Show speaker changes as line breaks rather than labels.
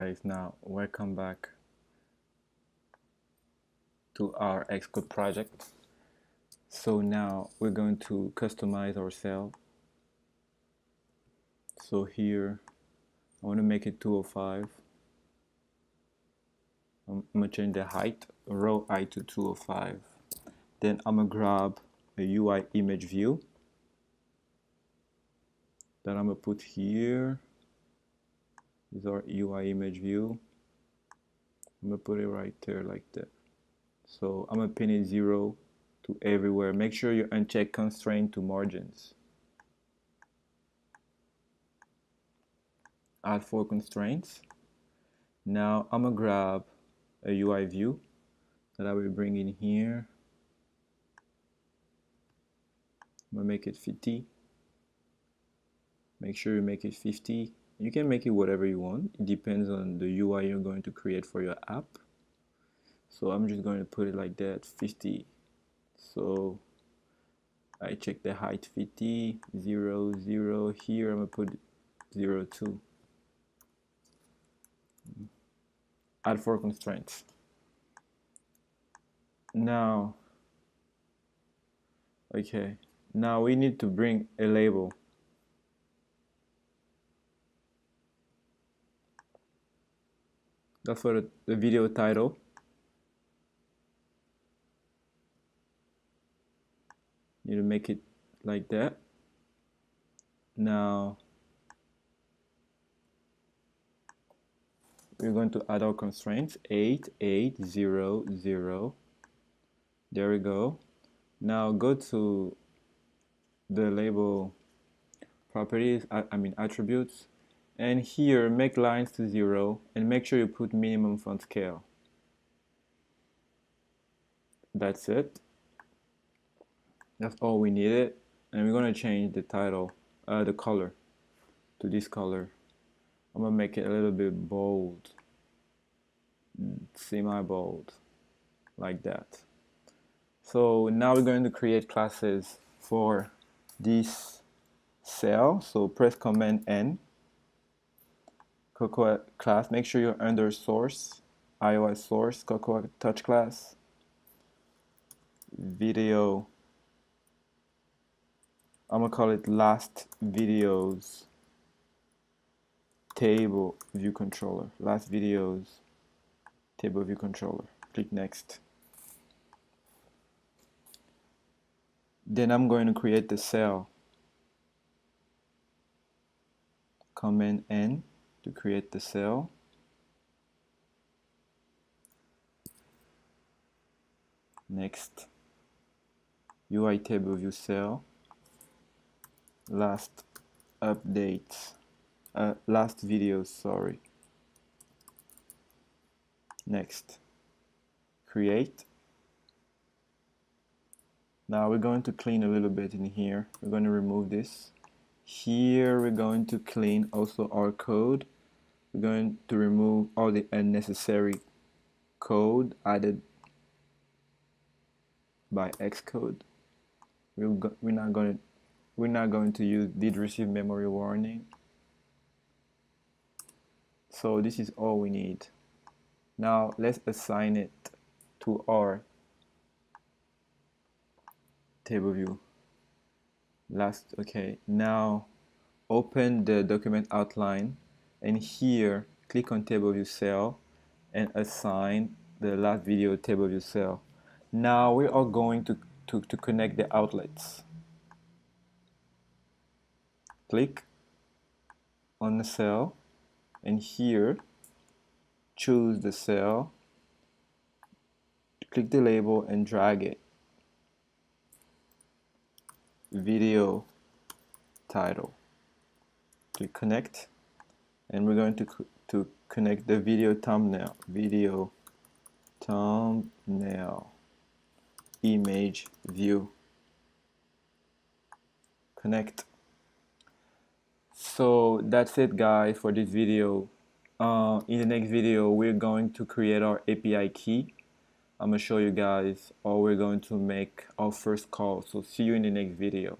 Guys, now welcome back to our Xcode project. So now we're going to customize our cell. So here I want to make it 205. I'm gonna change the height, row height to 205. Then I'm gonna grab a UI image view that I'm gonna put here. This is our UI image view. I'm gonna put it right there like that. So I'm gonna pin it 0 to everywhere. Make sure you uncheck constraint to margins. Add 4 constraints. Now I'm gonna grab a UI view that I will bring in here. I'm gonna make it 50. Make sure you make it 50. You can make it whatever you want. It depends on the UI you're going to create for your app. So I'm just going to put it like that, 50. So I check the height 50, 0, 0. Here I'm gonna put 0, 2. Add 4 constraints. Now, okay, now we need to bring a label. That's for the video title. You need to make it like that. Now we're going to add our constraints 8, 8, 0, 0. There we go. Now go to the label properties, attributes, and here make lines to 0 and make sure you put minimum font scale. That's it. That's all we needed. And we're going to change the title, the color to this color. I'm going to make it a little bit bold, semi-bold, like that. So now we're going to create classes for this cell. So press Command N, Cocoa class. Make sure you're under source, iOS source, Cocoa touch class, video. I'm gonna call it last videos table view controller. Last videos table view controller. Click next. Then I'm going to create the cell. Command N to create the cell. Next. UI table view cell. Last updates. Last videos, sorry. Next. Create. Now we're going to clean a little bit in here. We're going to remove this. Here we're going to clean also our code. We're going to remove all the unnecessary code added by Xcode. We're not going to use did receive memory warning. So this is all we need. Now let's assign it to our table view. Okay, now open the document outline and here click on table view cell and assign the last video table view cell. Now we are going to connect the outlets. Click on the cell and here choose the cell, click the label and drag it. Video title. Click connect and we're going to connect the video thumbnail. Video thumbnail image view. Connect. So that's it guys for this video. In the next video we're going to create our API key. I'm going to show you guys how we're going to make our first call. So see you in the next video.